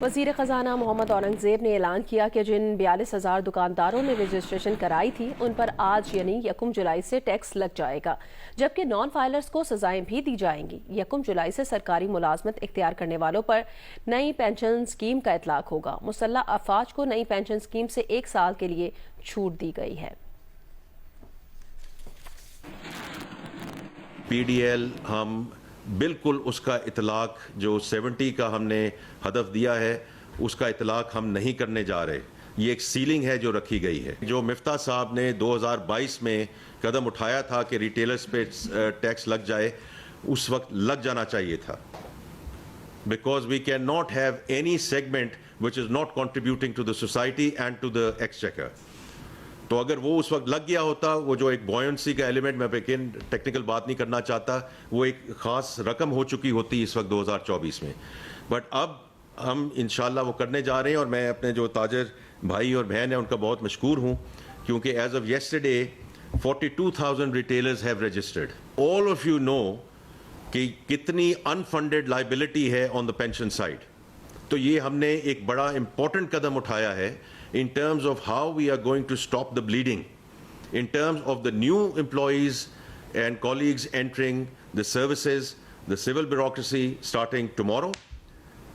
وزیر خزانہ محمد اورنگزیب نے اعلان کیا کہ جن 42,000 دکانداروں نے رجسٹریشن کرائی تھی ان پر آج یعنی 1 جولائی سے ٹیکس لگ جائے گا، جبکہ نان فائلرز کو سزائیں بھی دی جائیں گی۔ 1 جولائی سے سرکاری ملازمت اختیار کرنے والوں پر نئی پینشن اسکیم کا اطلاق ہوگا۔ مسلح افواج کو نئی پینشن اسکیم سے 1 سال کے لیے چھوٹ دی گئی ہے۔ پی ڈی ایل ہم بالکل اس کا اطلاق جو 70 کا ہم نے ہدف دیا ہے اس کا اطلاق ہم نہیں کرنے جا رہے۔ یہ ایک سیلنگ ہے جو رکھی گئی ہے۔ جو مفتاح صاحب نے 2022 میں قدم اٹھایا تھا کہ ریٹیلرز پہ ٹیکس لگ جائے، اس وقت لگ جانا چاہیے تھا، because we cannot have any segment which is not contributing to the society and to the exchequer۔ تو اگر وہ اس وقت لگ گیا ہوتا، وہ جو ایک بوئنسی کا ایلیمنٹ، میں لیکن ٹیکنیکل بات نہیں کرنا چاہتا، وہ ایک خاص رقم ہو چکی ہوتی اس وقت 2024 میں، بٹ اب ہم انشاءاللہ وہ کرنے جا رہے ہیں۔ اور میں اپنے جو تاجر بھائی اور بہن ہیں ان کا بہت مشکور ہوں، کیونکہ as of yesterday 42,000 retailers have registered. All of you know کہ کتنی انفنڈڈ لائبلٹی ہے آن دا پینشن سائڈ۔ تو یہ ہم نے ایک بڑا امپورٹنٹ قدم اٹھایا ہے in terms of how we are going to stop the bleeding, in terms of the new employees and colleagues entering the services, the civil bureaucracy starting tomorrow,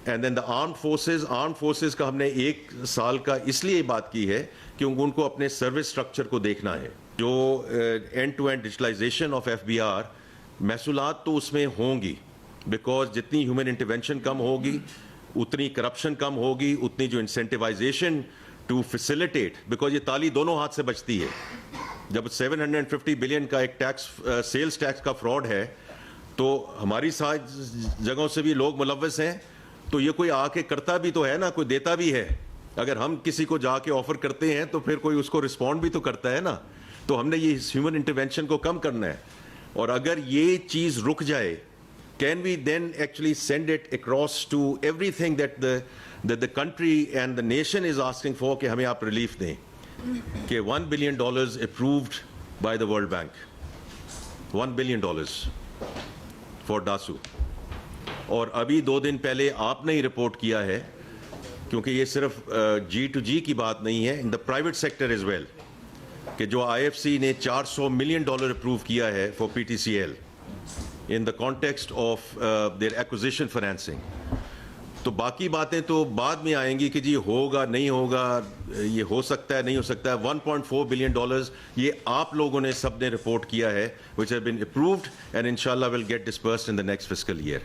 and then the armed forces کا ہم نے 1 سال کا اس لیے بات کی ہے کیونکہ ان کو اپنے سروس سٹرکچر کو دیکھنا ہے۔ جو end to end digitalization of FBR، محصولات تو اس میں ہوں گی، بیکاز جتنی ہیومن انٹرونشن کم ہوگی اتنی کرپشن کم ہوگی، اتنی جو انسینٹیوائزیشن ٹو فیسیلیٹیٹ، بیکاز یہ تالی دونوں ہاتھ سے بچتی ہے۔ جب 750 بلین کا ایک ٹیکس، سیلز ٹیکس کا فراڈ ہے، تو ہماری جگہوں سے بھی لوگ ملوث ہیں، تو یہ کوئی آ کے کرتا بھی تو ہے نا، کوئی دیتا بھی ہے۔ اگر ہم کسی کو جا کے آفر کرتے ہیں تو پھر کوئی اس کو رسپونڈ بھی تو کرتا ہے نا۔ تو ہم نے یہ ہیومن انٹرونشن کو کم کرنا ہے، اور اگر یہ چیز رک جائے، can we then actually send it across to everything that the country and the nation is asking for کہ ہمیں آپ ریلیف دیں، کہ $1 billion approved by the World Bank، $1 billion for DASU۔ اور ابھی 2 دن پہلے آپ نے ہی رپورٹ کیا ہے، کیونکہ یہ صرف G2G کی بات نہیں ہے، in the private sector as well، کہ جو IFC نے $400 million اپروو کیا ہے for PTCL in the context of their acquisition financing۔ تو باقی باتیں تو بعد میں آئیں گی کہ جی ہوگا نہیں ہوگا، یہ ہو سکتا ہے نہیں ہو سکتا ہے۔ $1.4 billion یہ آپ لوگوں نے سب نے رپورٹ کیا ہے، which have been approved and inshallah will get dispersed in the next fiscal year۔